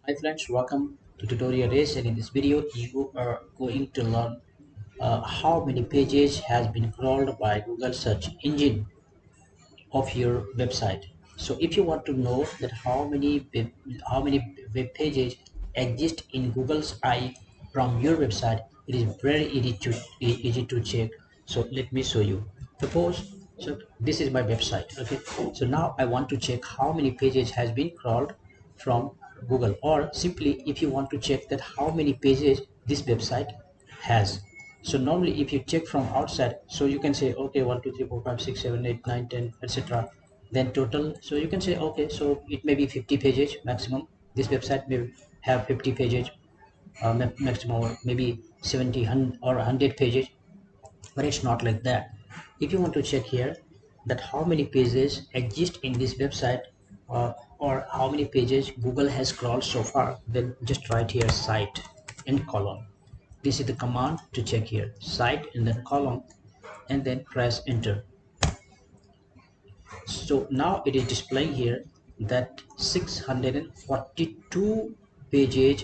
Hi friends, welcome to tutorial race, and in this video you are going to learn how many pages has been crawled by Google search engine of your website. So if you want to know that how many web pages exist in Google's eye from your website, it is very easy to check. So let me show you. Suppose this is my website. Okay, so now I want to check how many pages has been crawled from Google, or simply if you want to check that how many pages this website has. So normally if you check from outside, so you can say okay, 1 2 3 4 5 6 7 8 9 10 etc. Then total, so you can say okay, so it may be 50 pages maximum. This website may have 50 pages maximum, or maybe 70 or 100 pages, but it's not like that. If you want to check here that how many pages exist in this website, or how many pages Google has crawled so far, then just write here site and colon. This is the command to check here, site and then column, and then press enter. So now it is displaying here that 642 pages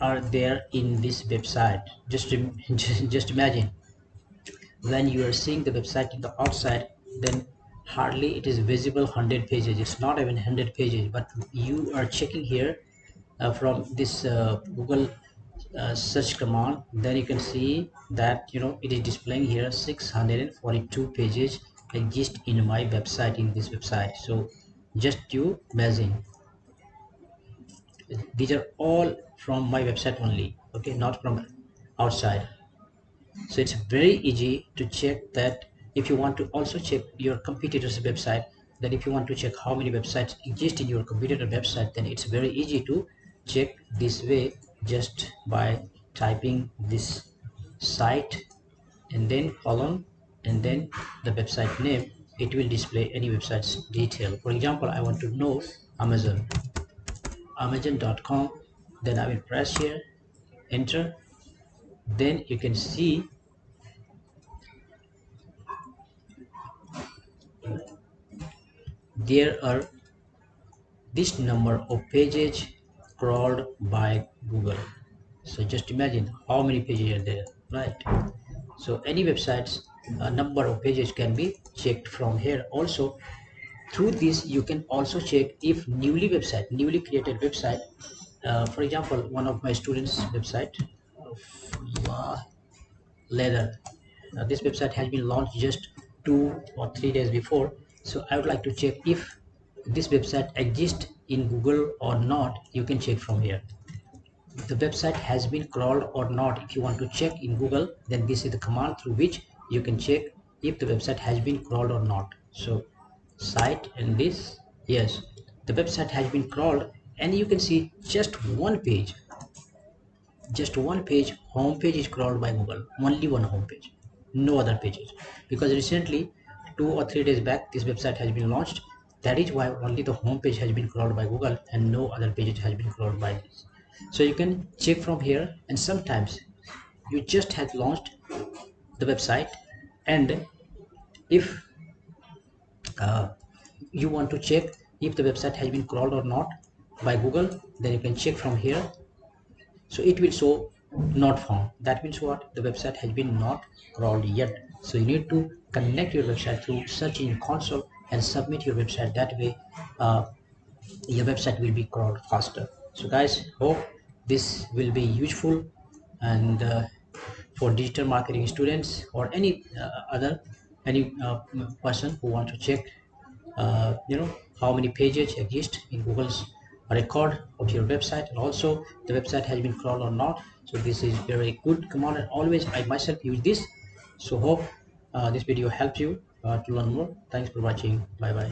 are there in this website. Just imagine, when you are seeing the website in the outside, then hardly it is visible 100 pages. It's not even 100 pages, but you are checking here from this Google search command, then you can see that it is displaying here 642 pages exist in my website, in this website. So just you imagine, these are all from my website only, okay, not from outside. So it's very easy to check that. If you want to also check your competitor's website, then if you want to check how many websites exist in your competitor website, then it's very easy to check this way, just by typing this site and then column and then the website name. It will display any website's detail. For example, I want to know amazon.com, then I will press here enter. Then you can see there are this number of pages crawled by Google. So just imagine how many pages are there, right? So any website's number of pages can be checked from here. Also, through this you can also check if newly created website, for example, one of my students website, leather. This website has been launched just 2 or 3 days before. So I would like to check if this website exists in Google or not. You can check from here. If the website has been crawled or not, if you want to check in Google, then this is the command through which you can check if the website has been crawled or not. So site and this, yes, the website has been crawled, and you can see just one page home page is crawled by Google. Only one home page, no other pages, because recently 2 or 3 days back this website has been launched. That is why only the home page has been crawled by Google and no other pages has been crawled by this. So you can check from here, and sometimes you just have launched the website, and if you want to check if the website has been crawled or not by Google, then you can check from here. So it will show not found. That means what? The website has been not crawled yet. So you need to connect your website through search engine console and submit your website. That way your website will be crawled faster. So guys, hope this will be useful, and for digital marketing students or any person who want to check how many pages exist in Google's record of your website, and also the website has been crawled or not. So this is very good command, and always I myself use this. So hope this video helps you to learn more. Thanks for watching. Bye bye.